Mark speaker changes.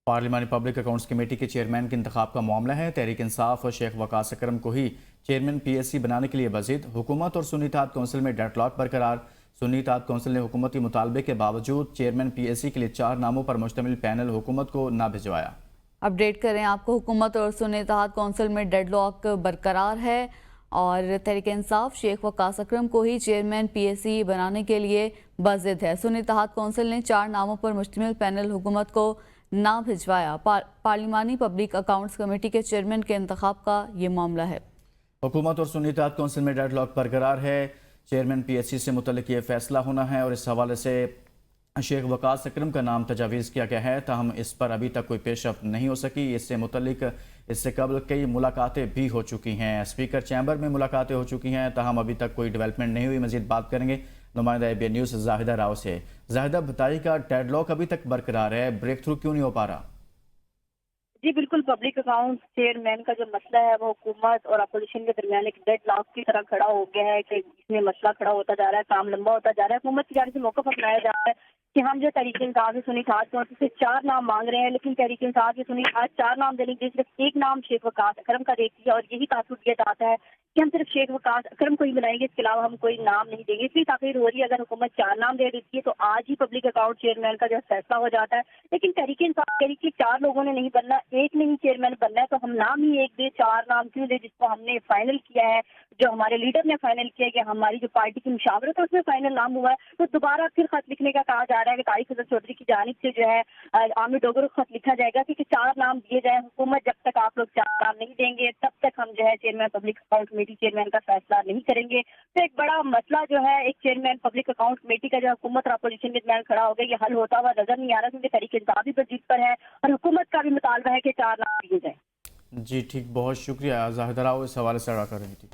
Speaker 1: पार्लिमानी public accounts committee के chairman के इंतखाब का मामला है। तहरीक इंसाफ और शेख वकास अकरम को ही चेयरमैन PSC बनाने के लिए वजीद। हुकूमत और सुन्नी इत्तेहाद कौंसिल में डेडलॉक बरकरार। सुन्नी इत्तेहाद कौंसिल ने हुकूमती मुतालबे के बावजूद चेयरमैन PSC के लिए 4 नामों पर मुश्तमिल पैनल हुकूमत को ना भिजवाया।
Speaker 2: अपडेट करें आपको, हुकूमत और सुन्नी इत्तेहाद कौंसिल में डेडलॉक बरकरार है और तहरीक इंसाफ शेख वकास अकरम को ही चेयरमैन PSC बनाने के लिए बाज़िद है। सुन्नी इत्तेहाद कौंसिल ने 4 नामों पर मुश्तमिल पैनल हुकूमत को ना भिजवाया। पार्लिमानी पब्लिक अकाउंट्स कमेटी के चेयरमैन के इंतखाब का ये मामला है।
Speaker 1: हुकूमत और सुन्नी इत्तेहाद कौंसिल में डेडलॉक बरकरार है। चेयरमैन PSC से मुतल्लिक ये फैसला होना है और इस हवाले से शेख वकास अकरम का नाम तजावीज़ किया गया है, ताहम इस पर अभी तक कोई पेशरफ्त नहीं हो सकी। इससे मुतल्लिक इससे कबल कई मुलाकातें भी हो चुकी हैं। स्पीकर चैम्बर में मुलाकातें हो चुकी हैं, ताहम अभी तक कोई डेवलपमेंट नहीं हुई। मजीद बात करेंगे नुमाइंदा ABN न्यूज़ जाहिदा राव से। जाहिदा, बताइएगा, डेडलॉक अभी तक बरकरार है, ब्रेक थ्रू क्यों नहीं हो पा रहा?
Speaker 3: जी बिल्कुल, पब्लिक अकाउंट चेयरमैन का जो मसला है वो हुकूमत और अपोजिशन के दरमियान एक डेडलॉक की तरह खड़ा हो गया है कि इसमें मसला खड़ा होता जा रहा है, काम लंबा होता जा रहा है। हुकूमत की जानिब से मौक़िफ़ अपनाया जा रहा है कि हम जो तहरीक इंसाफ से सुन्नी इत्तेहाद कौंसिल से 4 नाम मांग रहे हैं, लेकिन तहरीक इंसाफ से सुन्नी इत्तेहाद 4 नाम देने के लिए सिर्फ एक नाम शेख वकास अकरम का देती है और यही तासुर दिया जाता है कि हम सिर्फ शेख वकास अकरम को ही बुलाएंगे, इसके अलावा हम कोई नाम नहीं देंगे। इसलिए ताख़ीर हो रही है। अगर हुकूमत 4 नाम दे देती है तो आज ही पब्लिक अकाउंट चेयरमैन का जो फैसला हो जाता है, लेकिन तहरीक इंसाफ कह रही कि 4 लोगों ने नहीं बनना, एक ने ही चेयरमैन बनना है, तो हम नाम ही एक दे, 4 नाम क्यों दे, जिसको हमने फाइनल किया है, जो हमारे लीडर ने फाइनल किया है कि हमारी जो पार्टी की मुशावरत है उसमें फाइनल नाम हुआ है। तो दोबारा फिर खत लिखने का कहा जा रहा है कि तारिक फजल चौधरी की जानिब से जो है आमिर डोगर को खत लिखा जाएगा कि 4 नाम दिए जाए। हुकूमत जब तक आप लोग 4 नाम नहीं देंगे तब तक हम जो है chairman public account committee chairman का फैसला नहीं करेंगे। तो एक बड़ा मसला जो है एक चेयरमैन पब्लिक अकाउंट कमेटी का जो हुकूमत और अपोजिशन के दरमियान खड़ा हो गया, ये हल होता हुआ नजर नहीं आ रहा, क्योंकि तहरीक इंसाफ भी बजीत पर है और हुकूमत का भी मुतालबा है कि 4 नाम दिए जाए।
Speaker 1: जी ठीक, बहुत शुक्रिया जाहिदा राव, इस हवाले से आगाह कर रही थी।